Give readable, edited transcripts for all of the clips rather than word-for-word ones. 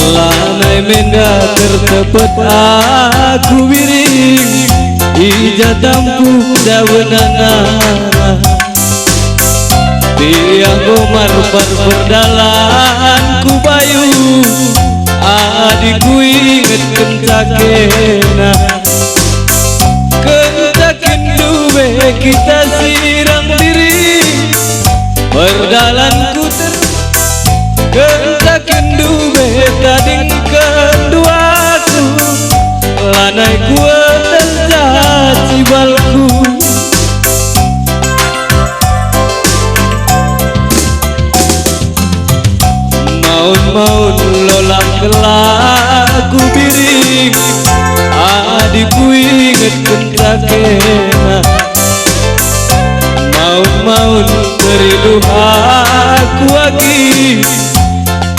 Lanai menda tertepet aku wiring ija tampu dawenana tiang gomar berdalan ku bayu adikku inget kentakena kentakin duwe kita sirang diri berdalan ku kentakin duwe tading keduaku lanai gua tercaci balku maun lolak kelaku biring adikku inget kentakena maun terilu aku lagi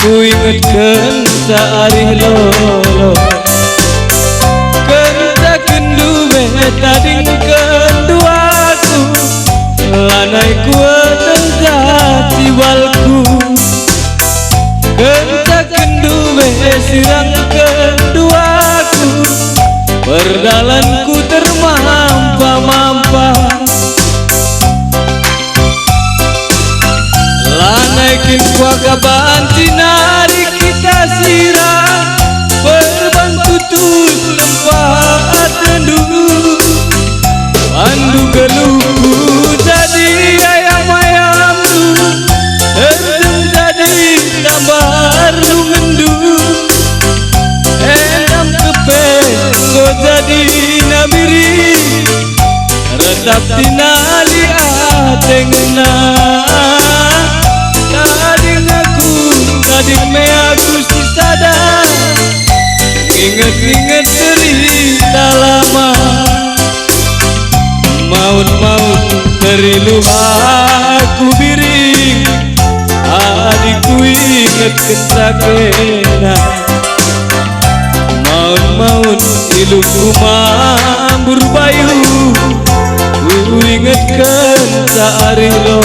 ku ingetkan saari lolo kentakin duwe tading keduaku lanai ku terjadi walku kentakin duwe sirang keduaku berdalanku termampa-mampa lanai kinkwa kabanti nari kita sirang berbantu tus tempat teduh pandu geluku jadi ayam-ayam jadi tambar lu ngendu endam kepe go jadi nabiri retap tinali atengna kading me aku sadar inget-inget cerita lama maut terilu aku biring adikku inget kentakena maut iluku mambur bayu ku ingetkan saari lo